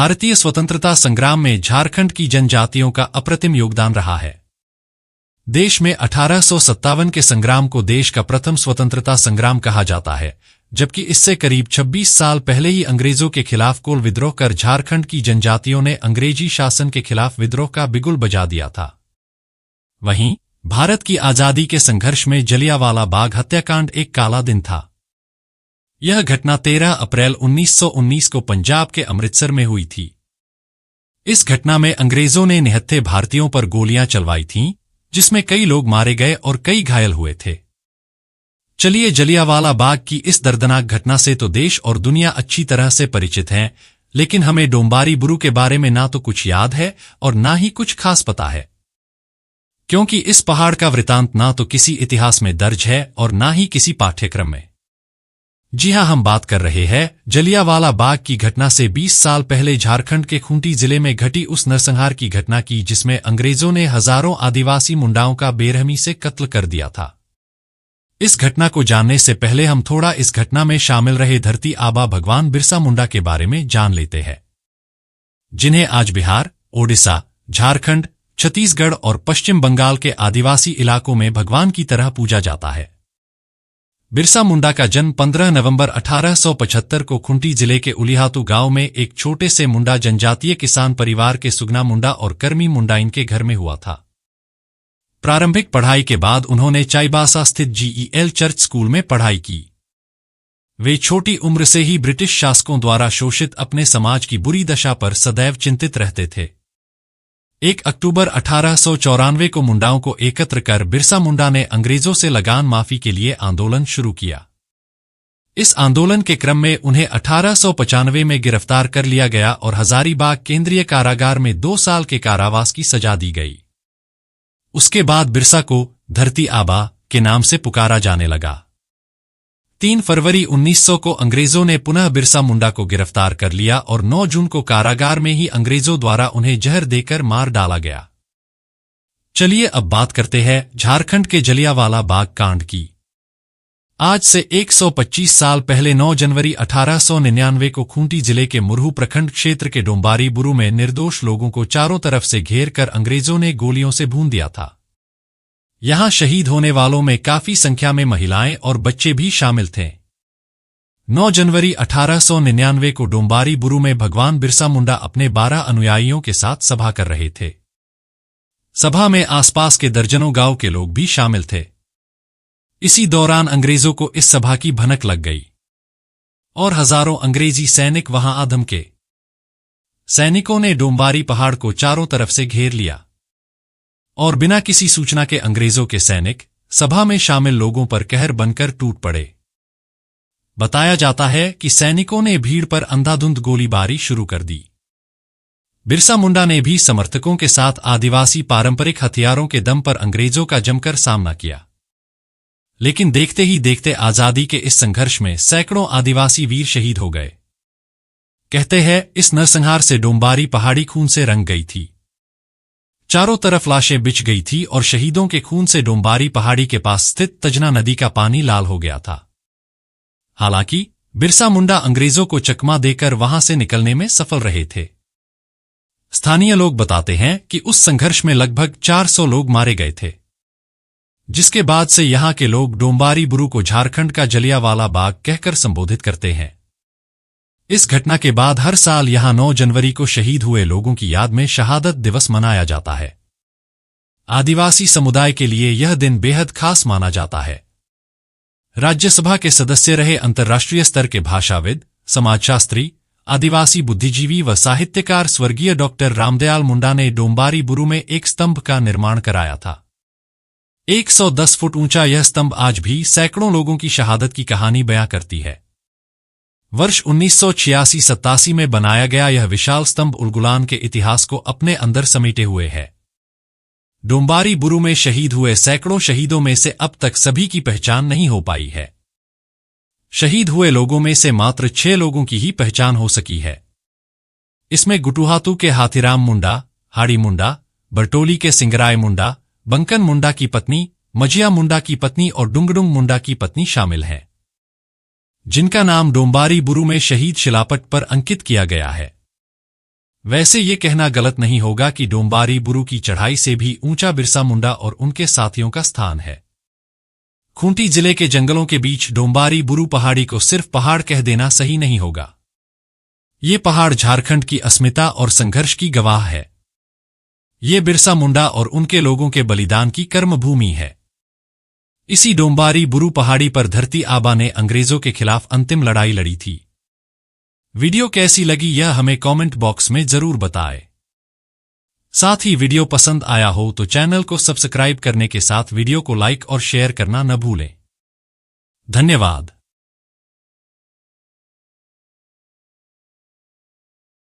भारतीय स्वतंत्रता संग्राम में झारखंड की जनजातियों का अप्रतिम योगदान रहा है। देश में 1857 के संग्राम को देश का प्रथम स्वतंत्रता संग्राम कहा जाता है, जबकि इससे करीब 26 साल पहले ही अंग्रेजों के खिलाफ कोल विद्रोह कर झारखंड की जनजातियों ने अंग्रेजी शासन के खिलाफ विद्रोह का बिगुल बजा दिया था। वहीं भारत की आजादी के संघर्ष में जलियांवाला बाग हत्याकांड एक काला दिन था। यह घटना 13 अप्रैल 1919 को पंजाब के अमृतसर में हुई थी। इस घटना में अंग्रेजों ने निहत्थे भारतीयों पर गोलियां चलवाई थीं, जिसमें कई लोग मारे गए और कई घायल हुए थे। चलिए, जलियांवाला बाग की इस दर्दनाक घटना से तो देश और दुनिया अच्छी तरह से परिचित हैं, लेकिन हमें डोम्बारी बुरु के बारे में ना तो कुछ याद है और ना ही कुछ खास पता है, क्योंकि इस पहाड़ का वृतांत ना तो किसी इतिहास में दर्ज है और ना ही किसी पाठ्यक्रम में। जी हां, हम बात कर रहे हैं जलियांवाला बाग की घटना से 20 साल पहले झारखंड के खूंटी जिले में घटी उस नरसंहार की घटना की, जिसमें अंग्रेजों ने हजारों आदिवासी मुंडाओं का बेरहमी से कत्ल कर दिया था। इस घटना को जानने से पहले हम थोड़ा इस घटना में शामिल रहे धरती आबा भगवान बिरसा मुंडा के बारे में जान लेते हैं, जिन्हें आज बिहार, ओडिशा, झारखंड, छत्तीसगढ़ और पश्चिम बंगाल के आदिवासी इलाकों में भगवान की तरह पूजा जाता है। बिरसा मुंडा का जन्म 15 नवंबर 1875 को खूंटी जिले के उलिहातू गांव में एक छोटे से मुंडा जनजातीय किसान परिवार के सुगना मुंडा और कर्मी मुंडा इनके घर में हुआ था। प्रारंभिक पढ़ाई के बाद उन्होंने चाईबासा स्थित GEL चर्च स्कूल में पढ़ाई की। वे छोटी उम्र से ही ब्रिटिश शासकों द्वारा शोषित अपने समाज की बुरी दशा पर सदैव चिंतित रहते थे। 1 अक्टूबर 1894 को मुंडाओं को एकत्र कर बिरसा मुंडा ने अंग्रेजों से लगान माफी के लिए आंदोलन शुरू किया। इस आंदोलन के क्रम में उन्हें 1895 में गिरफ्तार कर लिया गया और हजारीबाग केंद्रीय कारागार में 2 साल के कारावास की सजा दी गई। उसके बाद बिरसा को धरती आबा के नाम से पुकारा जाने लगा। 3 फरवरी 1900 को अंग्रेजों ने पुनः बिरसा मुंडा को गिरफ्तार कर लिया और 9 जून को कारागार में ही अंग्रेजों द्वारा उन्हें जहर देकर मार डाला गया। चलिए अब बात करते हैं झारखंड के जलियांवाला बाग कांड की। आज से 125 साल पहले 9 जनवरी 1899 को खूंटी जिले के मुरहू प्रखंड क्षेत्र के डोम्बारी बुरु में निर्दोष लोगों को चारों तरफ से घेर कर अंग्रेजों ने गोलियों से भून दिया था। यहां शहीद होने वालों में काफी संख्या में महिलाएं और बच्चे भी शामिल थे। 9 जनवरी 1899 को डोम्बारी बुरु में भगवान बिरसा मुंडा अपने 12 अनुयायियों के साथ सभा कर रहे थे। सभा में आसपास के दर्जनों गांव के लोग भी शामिल थे। इसी दौरान अंग्रेजों को इस सभा की भनक लग गई और हजारों अंग्रेजी सैनिक वहां आ धमके। सैनिकों ने डोम्बारी पहाड़ को चारों तरफ से घेर लिया और बिना किसी सूचना के अंग्रेजों के सैनिक सभा में शामिल लोगों पर कहर बनकर टूट पड़े। बताया जाता है कि सैनिकों ने भीड़ पर अंधाधुंध गोलीबारी शुरू कर दी। बिरसा मुंडा ने भी समर्थकों के साथ आदिवासी पारंपरिक हथियारों के दम पर अंग्रेजों का जमकर सामना किया, लेकिन देखते ही देखते आजादी के इस संघर्ष में सैकड़ों आदिवासी वीर शहीद हो गए। कहते हैं इस नरसंहार से डोम्बारी पहाड़ी खून से रंग गई थी। चारों तरफ लाशें बिछ गई थी और शहीदों के खून से डोम्बारी पहाड़ी के पास स्थित तजना नदी का पानी लाल हो गया था। हालांकि बिरसा मुंडा अंग्रेजों को चकमा देकर वहां से निकलने में सफल रहे थे। स्थानीय लोग बताते हैं कि उस संघर्ष में लगभग 400 लोग मारे गए थे, जिसके बाद से यहां के लोग डोम्बारी बुरु को झारखंड का जलियांवाला बाग कहकर संबोधित करते हैं। इस घटना के बाद हर साल यहां 9 जनवरी को शहीद हुए लोगों की याद में शहादत दिवस मनाया जाता है। आदिवासी समुदाय के लिए यह दिन बेहद खास माना जाता है। राज्यसभा के सदस्य रहे अंतर्राष्ट्रीय स्तर के भाषाविद, समाजशास्त्री, आदिवासी बुद्धिजीवी व साहित्यकार स्वर्गीय डॉक्टर रामदयाल मुंडा ने डोम्बारी बुरु में एक स्तंभ का निर्माण कराया था। 110 फुट ऊंचा यह स्तंभ आज भी सैकड़ों लोगों की शहादत की कहानी बयां करती है। वर्ष 1986-87 में बनाया गया यह विशाल स्तंभ उलगुलान के इतिहास को अपने अंदर समेटे हुए है। डोम्बारी बुरु में शहीद हुए सैकड़ों शहीदों में से अब तक सभी की पहचान नहीं हो पाई है। शहीद हुए लोगों में से मात्र 6 लोगों की ही पहचान हो सकी है। इसमें गुटुहातू के हाथीराम मुंडा, हाड़ी मुंडा, बरटोली के सिंगराय मुंडा, बंकन मुंडा की पत्नी, मजिया मुंडा की पत्नी और डुंगडुंग मुंडा की पत्नी शामिल हैं, जिनका नाम डोम्बारी बुरु में शहीद शिलापट पर अंकित किया गया है। वैसे ये कहना गलत नहीं होगा कि डोम्बारी बुरु की चढ़ाई से भी ऊंचा बिरसा मुंडा और उनके साथियों का स्थान है। खूंटी जिले के जंगलों के बीच डोम्बारी बुरु पहाड़ी को सिर्फ पहाड़ कह देना सही नहीं होगा। ये पहाड़ झारखंड की अस्मिता और संघर्ष की गवाह है। ये बिरसा मुंडा और उनके लोगों के बलिदान की कर्मभूमि है। इसी डोम्बारी बुरु पहाड़ी पर धरती आबा ने अंग्रेजों के खिलाफ अंतिम लड़ाई लड़ी थी। वीडियो कैसी लगी यह हमें कमेंट बॉक्स में जरूर बताएं। साथ ही वीडियो पसंद आया हो तो चैनल को सब्सक्राइब करने के साथ वीडियो को लाइक और शेयर करना न भूलें। धन्यवाद।